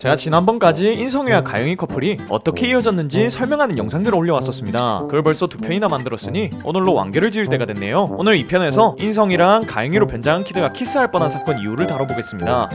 제가 지난번까지 인성이와 가영이 커플이 어떻게 이어졌는지 설명하는 영상들을 올려왔었습니다. 그걸 벌써 2편이나 만들었으니 오늘로 완결을 지을 때가 됐네요. 오늘 2편에서 인성이랑 가영이로 변장한 키드가 키스할 뻔한 사건 이유를 다뤄보겠습니다.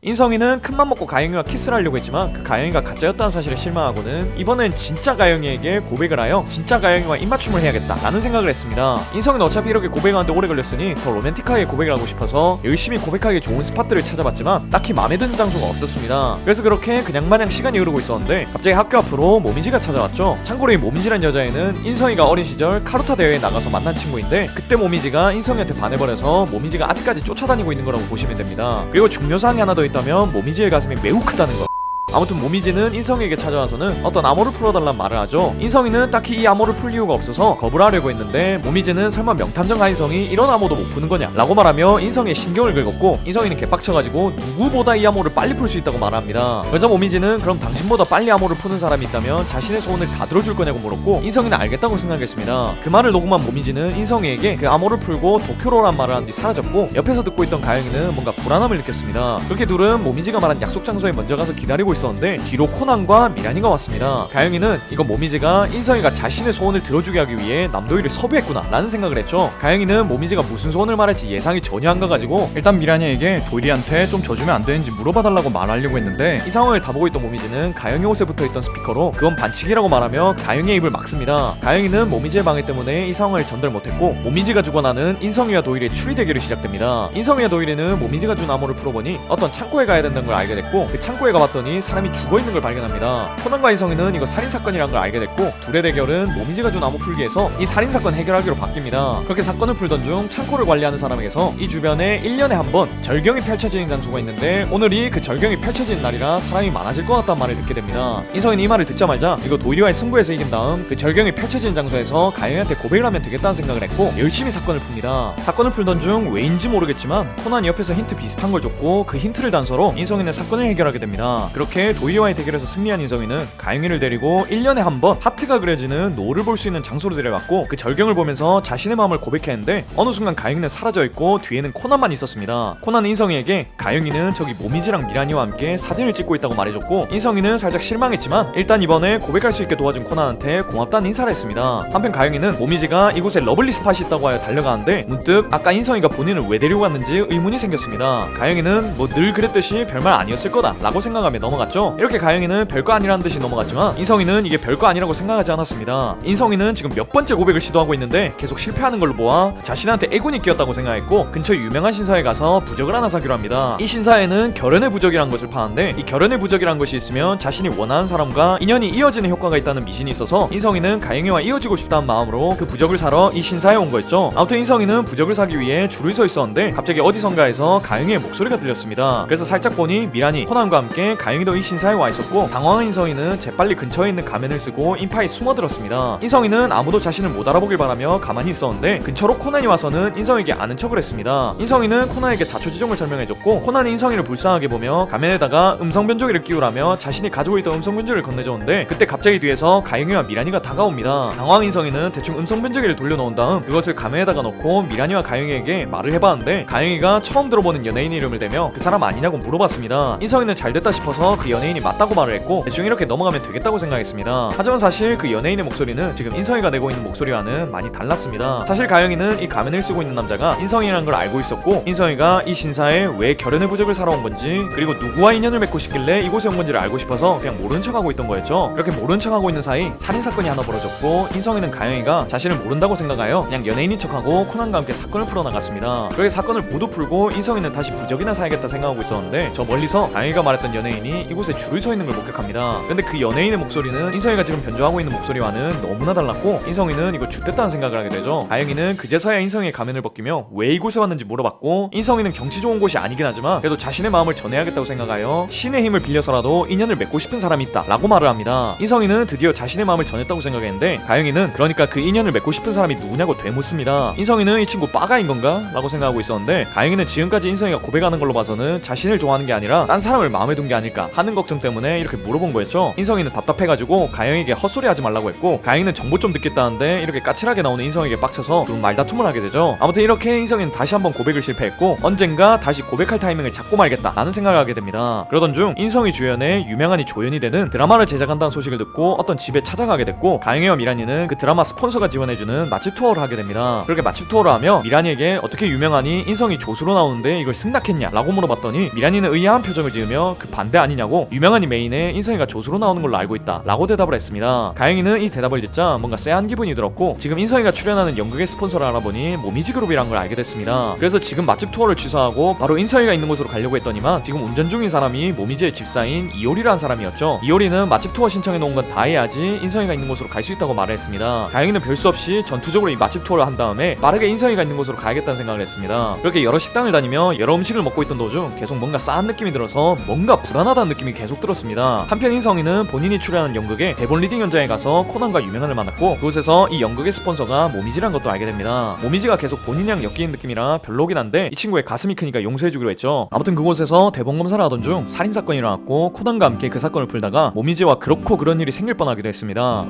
인성이는 큰맘 먹고 가영이와 키스를 하려고 했지만 그 가영이가 가짜였다는 사실에 실망하고는 이번엔 진짜 가영이에게 고백을 하여 진짜 가영이와 입맞춤을 해야겠다 라는 생각을 했습니다. 인성이는 어차피 이렇게 고백하는데 오래 걸렸으니 더 로맨틱하게 고백을 하고 싶어서 열심히 고백하기 좋은 스팟들을 찾아봤지만 딱히 마음에 드는 장소가 없었습니다. 그래서 그렇게 그냥 마냥 시간이 흐르고 있었는데 갑자기 학교 앞으로 모미지가 찾아왔죠. 참고로 이 모미지란 여자애는 인성이가 어린 시절 카루타 대회에 나가서 만난 친구인데 그때 모미지가 인성이한테 반해버려서 모미지가 아직까지 쫓아다니고 있는 거라고 보시면 됩니다. 그리고 중요사항이 하나 더 있다면 모미지의 가슴이 매우 크다는 거. 아무튼 모미지는 인성이에게 찾아와서는 어떤 암호를 풀어달란 말을 하죠. 인성이는 딱히 이 암호를 풀 이유가 없어서 거부를 하려고 했는데 모미지는 설마 명탐정 가인성이 이런 암호도 못 푸는 거냐 라고 말하며 인성이의 신경을 긁었고 인성이는 개빡쳐가지고 누구보다 이 암호를 빨리 풀 수 있다고 말합니다. 그래서 모미지는 그럼 당신보다 빨리 암호를 푸는 사람이 있다면 자신의 소원을 다 들어줄 거냐고 물었고 인성이는 알겠다고 생각했습니다. 그 말을 녹음한 모미지는 인성이에게 그 암호를 풀고 도쿄로란 말을 한 뒤 사라졌고 옆에서 듣고 있던 가영이는 뭔가 불안함을 느꼈습니다. 그렇게 둘은 모미지가 말한 약속 장소에 먼저 가서 기다리고 있었는데 뒤로 코난과 미란이가 왔습니다. 가영이는 이거 모미지가 인성이가 자신의 소원을 들어주게 하기 위해 남도일을 섭외했구나 라는 생각을 했죠. 가영이는 모미지가 무슨 소원을 말할지 예상이 전혀 안 가가지고 일단 미란이에게 도일이한테 좀 져주면 안 되는지 물어봐달라고 말하려고 했는데 이 상황을 다 보고 있던 모미지는 가영이 옷에 붙어있던 스피커로 그건 반칙이라고 말하며 가영이의 입을 막습니다. 가영이는 모미지의 방해 때문에 이 상황을 전달 못했고 모미지가 죽어나는 인성이와 도일의 추리 대결이 시작됩니다. 인성이와 도일이는 모미지가 준 암호를 풀어보니 어떤 창고에 가야 된다는 걸 알게 됐고 그 창고에 가봤더니 사람이 죽어있는 걸 발견합니다. 코난과 인성이는 이거 살인사건이란 걸 알게 됐고 둘의 대결은 모미지가 준 암호 풀기에서 이 살인사건 해결하기로 바뀝니다. 그렇게 사건을 풀던 중 창고를 관리하는 사람에게서 이 주변에 1년에 한 번 절경이 펼쳐지는 장소가 있는데 오늘이 그 절경이 펼쳐지는 날이라 사람이 많아질 것 같다는 말을 듣게 됩니다. 인성이는 이 말을 듣자마자 이거 도일이와의 승부에서 이긴 다음 그 절경이 펼쳐지는 장소에서 가영이한테 고백을 하면 되겠다는 생각을 했고 열심히 사건을 풉니다. 사건을 풀던 중 왜인지 모르겠지만 코난이 옆에서 힌트 비슷한 걸 줬고 그 힌트를 단서로 인성이는 사건을 해결하게 됩니다. 그렇게 도일이와의 대결에서 승리한 인성이는 가영이를 데리고 1년에 한 번 하트가 그려지는 노을을 볼 수 있는 장소로 데려갔고 그 절경을 보면서 자신의 마음을 고백했는데 어느 순간 가영이는 사라져있고 뒤에는 코난만 있었습니다. 코난은 인성이에게 가영이는 저기 모미지랑 미란이와 함께 사진을 찍고 있다고 말해줬고 인성이는 살짝 실망했지만 일단 이번에 고백할 수 있게 도와준 코난한테 고맙다는 인사를 했습니다. 한편 가영이는 모미지가 이곳에 러블리 스팟이 있다고 하여 달려가는데 문득 아까 인성이가 본인을 왜 데리고 왔는지 의문이 생겼습니다. 가영이는 뭐 늘 그랬듯이 별말 아니었을 거다 라고 생각하며 넘어갔죠. 이렇게 가영이는 별거 아니라는 듯이 넘어갔지만 인성이는 이게 별거 아니라고 생각하지 않았습니다. 인성이는 지금 몇 번째 고백을 시도하고 있는데 계속 실패하는 걸로 보아 자신한테 애군이 끼었다고 생각했고 근처 유명한 신사에 가서 부적을 하나 사기로 합니다. 이 신사에는 결연의 부적이란 것을 파는데 이 결연의 부적이란 것이 있으면 자신이 원하는 사람과 인연이 이어지는 효과가 있다는 미신이 있어서 인성이는 가영이와 이어지고 싶다는 마음으로 그 부적을 사러 이 신사에 온 거였죠. 아무튼 인성이는 부적을 사기 위해 줄을 서 있었는데 갑자기 어디선가에서 가영이의 목소리가 들렸습니다. 그래서 살짝 보니 미란이 코난과 함께 가영이도 이 신사에 와 있었고 당황한 인성이는 재빨리 근처에 있는 가면을 쓰고 인파에 숨어들었습니다. 인성이는 아무도 자신을 못 알아보길 바라며 가만히 있었는데 근처로 코난이 와서는 인성에게 아는 척을 했습니다. 인성이는 코난에게 자초지종을 설명해줬고 코난이 인성이를 불쌍하게 보며 가면에다가 음성 변조기를 끼우라며 자신이 가지고 있던 음성 변조기를 건네줬는데 그때 갑자기 뒤에서 가영이와 미란이가 다가옵니다. 당황한 인성이는 대충 음성 변조기를 돌려놓은 다음 그것을 가면에다가 넣고 미란이와 가영이에게 말을 해봤는데 가영이가 처음 들어보는 연예인 이름을 대며 그 사람 아니냐고 물어봤습니다. 인성이는 잘됐다 싶어서 그 연예인이 맞다고 말을 했고 대충 이렇게 넘어가면 되겠다고 생각했습니다. 하지만 사실 그 연예인의 목소리는 지금 인성이가 내고 있는 목소리와는 많이 달랐습니다. 사실 가영이는 이 가면을 쓰고 있는 남자가 인성이라는 걸 알고 있었고 인성이가 이 신사에 왜 결연의 부적을 사러 온 건지 그리고 누구와 인연을 맺고 싶길래 이곳에 온 건지를 알고 싶어서 그냥 모른 척하고 있던 거였죠. 그렇게 모른 척하고 있는 사이 살인사건이 하나 벌어졌고 인성이는 가영이가 자신을 모른다고 생각하여 그냥 연예인인 척하고 코난과 함께 사건을 풀어나갔습니다. 그렇게 사건을 모두 풀고 인성이는 다시 부적이나 사야겠다 생각하고 있었는데 저 멀리서 가영이가 말했던 연예인이 이곳에 줄을 서 있는 걸 목격합니다. 근데 그 연예인의 목소리는 인성이가 지금 변조하고 있는 목소리와는 너무나 달랐고 인성이는 이거 쭌됐다는 생각을 하게 되죠. 가영이는 그제서야 인성이의 가면을 벗기며 왜 이곳에 왔는지 물어봤고 인성이는 경치 좋은 곳이 아니긴 하지만 그래도 자신의 마음을 전해야겠다고 생각하여 신의 힘을 빌려서라도 인연을 맺고 싶은 사람이 있다 라고 말을 합니다. 인성이는 드디어 자신의 마음을 전했다고 생각했는데 가영이는 그러니까 그 인연을 맺고 싶은 사람이 누구냐고 되묻습니다. 인성이는 이 친구 빠가인 건가? 라고 생각하고 있었는데 가영이는 지금까지 인성이가 고백하는 걸로 봐서는 자신을 좋아하는 게 아니라 딴 사람을 마음에 둔 게 아닐까 하는 걱정 때문에 이렇게 물어본 거였죠. 인성이는 답답해가지고 가영에게 헛소리 하지 말라고 했고, 가영이는 정보 좀 듣겠다는데 이렇게 까칠하게 나오는 인성에게 빡쳐서 두 말다툼을 하게 되죠. 아무튼 이렇게 인성이는 다시 한번 고백을 실패했고, 언젠가 다시 고백할 타이밍을 잡고 말겠다 라는 생각을 하게 됩니다. 그러던 중 인성이 주연의 유명한 이 조연이 되는 드라마를 제작한다는 소식을 듣고 어떤 집에 찾아가게 됐고, 가영이와 미란이는 그 드라마 스폰서가 지원해주는 맛집 투어를 하게 됩니다. 그렇게 맛집 투어를 하며 미란이에게 어떻게 유명하니 인성이 조수로 나오는데 이걸 승낙했냐 라고 물어봤더니, 미란이는 의아한 표정을 지으며 그 반대 아니냐고, 유명한이 메인에 인성이가 조수로 나오는 걸로 알고 있다 라고 대답을 했습니다. 가영이는 이 대답을 듣자 뭔가 쎄한 기분이 들었고, 지금 인성이가 출연하는 연극의 스폰서를 알아보니 모미지 그룹이란 걸 알게 됐습니다. 그래서 지금 맛집 투어를 취소하고 바로 인성이가 있는 곳으로 가려고 했더니만, 지금 운전 중인 사람이 모미지의 집사인 이효리라는 사람이었죠. 이효리는 맛집 투어 신청해 놓은 건 다 해야지 인성이가 있는 곳으로 갈 수 있다고 말을 했습니다. 가영이는 별 수 없이 전투적으로 이 맛집 투어를 한 다음에 빠르게 인성이가 있는 곳으로 가야겠다는 생각을 했습니다. 그렇게 여러 식당을 다니며 여러 음식을 먹고 있던 도중 계속 뭔가 싸한 느낌이 들어서 뭔가 불안하다는 느낌이 계속 들었습니다. 한편 인성이는 본인이 출연하는 연극의 대본 리딩 현장에 가서 코난과 유명한을 만났고, 그곳에서 이 연극의 스폰서가 모미지란 것도 알게 됩니다. 모미지가 계속 본인이랑 엮이는 느낌이라 별로긴 한데 이 친구의 가슴이 크니까 용서해주기로 했죠. 아무튼 그곳에서 대본 검사를 하던 중 살인사건이 일어났고, 코난과 함께 그 사건을 풀다가 모미지와 그렇고 그런 일이 생길 뻔하기도 했습니다.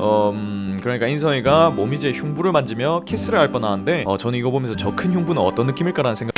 그러니까 인성이가 모미지의 흉부를 만지며 키스를 할 뻔하는데, 저는 이거 보면서 저 큰 흉부는 어떤 느낌일까라는 생각.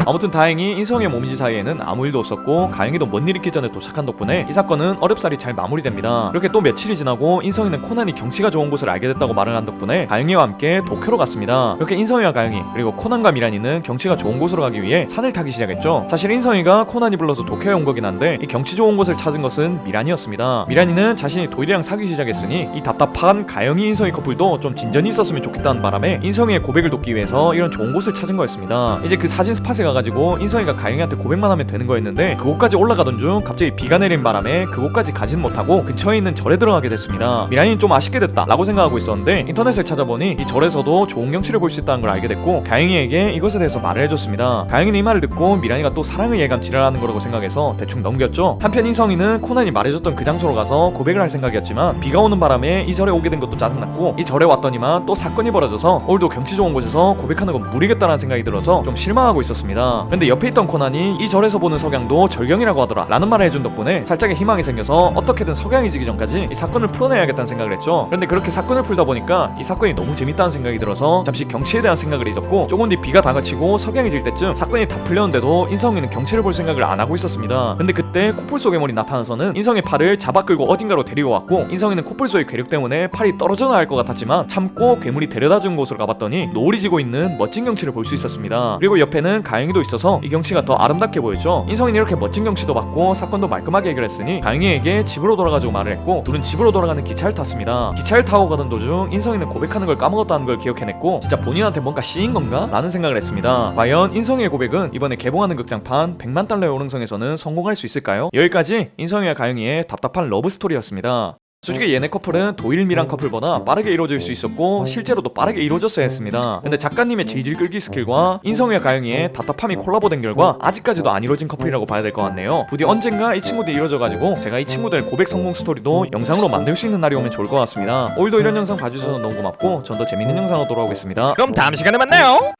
아무튼 다행히 인성이와 모미지 사이에는 아무 일도 없었고, 가영이도 뭔 일 있기 전에 도착한 덕분에 이 사건은 어렵사리 잘 마무리됩니다. 그렇게 또 며칠이 지나고 인성이는 코난이 경치가 좋은 곳을 알게 됐다고 말을 한 덕분에 가영이와 함께 도쿄로 갔습니다. 이렇게 인성이와 가영이 그리고 코난과 미란이는 경치가 좋은 곳으로 가기 위해 산을 타기 시작했죠. 사실 인성이가 코난이 불러서 도쿄에 온 거긴 한데, 이 경치 좋은 곳을 찾은 것은 미란이었습니다. 미란이는 자신이 도일이랑 사귀기 시작했으니 이 답답한 가영이 인성이 커플도 좀 진전이 있었으면 좋겠다는 바람에 인성이의 고백을 돕기 위해서 이런 좋은 곳을 찾은 거였습니다. 이제 그 사진 스팟에 가가지고 인성이가 가영이한테 고백만 하면 되는 거였는데, 그곳까지 올라가던 중 갑자기 비가 내린 바람에 그곳까지 가진 못하고 근처에 있는 절에 들어가게 됐습니다. 미란이는 좀 아쉽게 됐다 라고 생각하고 있었는데, 인터넷을 찾아보니 이 절에서도 좋은 경치를 볼 수 있다는 걸 알게 됐고, 가영이에게 이것에 대해서 말을 해줬습니다. 가영이는 이 말을 듣고 미란이가 또 사랑을 예감 지랄하는 거라고 생각해서 대충 넘겼죠. 한편 인성이는 코난이 말해줬던 그 장소로 가서 고백을 할 생각이었지만, 비가 오는 바람에 이 절에 오게 된 것도 짜증났고, 이 절에 왔더니만 또 사건이 벌어져서 오늘도 경치 좋은 곳에서 고백하는 건 무리겠다라는 생각이 들어서 좀 실망하고 있었습니다. 근데 옆에 있던 코난이 이 절에서 보는 석양도 절경이라고 하더라 라는 말을 해준 덕분에 살짝의 희망이 생겨서 어떻게든 석양이 지기 전까지 이 사건을 풀어내야겠다는 생각을 했죠. 그런데 그렇게 사건을 풀다 보니까 이 사건이 너무 재밌다는 생각이 들어서 잠시 경치에 대한 생각을 잊었고, 조금 뒤 비가 다 그치고 석양이 질 때쯤 사건이 다 풀렸는데도 인성이는 경치를 볼 생각을 안 하고 있었습니다. 근데 그때 코뿔소 괴물이 나타나서는 인성의 팔을 잡아 끌고 어딘가로 데리고 왔고, 인성이는 코뿔소의 괴력 때문에 팔이 떨어져 나갈 것 같았지만 참고 괴물이 데려다 준 곳으로 가봤더니 노을이 지고 있는 멋진 경치를 볼 수 있었습니다. 그리고 옆에는 가영이도 있어서 이 경치가 더 아름답게 보였죠. 인성이는 이렇게 멋진 경치도 봤고 사건도 말끔하게 해결했으니 가영이에게 집으로 돌아가자고 말을 했고, 둘은 집으로 돌아가는 기차를 탔습니다. 기차를 타고 가던 도중 인성이는 고백하는 걸 까먹었다는 걸 기억해냈고, 진짜 본인한테 뭔가 씌인 건가? 라는 생각을 했습니다. 과연 인성이의 고백은 이번에 개봉하는 극장판 100만 달러의 오른성에서는 성공할 수 있을까요? 여기까지 인성이와 가영이의 답답한 러브 스토리였습니다. 솔직히 얘네 커플은 도일 미란 커플보다 빠르게 이루어질 수 있었고 실제로도 빠르게 이루어졌어야 했습니다. 근데 작가님의 질질 끌기 스킬과 인성이와 가영이의 답답함이 콜라보된 결과 아직까지도 안 이루어진 커플이라고 봐야 될 것 같네요. 부디 언젠가 이 친구들이 이루어져가지고 제가 이 친구들 고백 성공 스토리도 영상으로 만들 수 있는 날이 오면 좋을 것 같습니다. 오늘도 이런 영상 봐주셔서 너무 고맙고 전 더 재밌는 영상으로 돌아오겠습니다. 그럼 다음 시간에 만나요.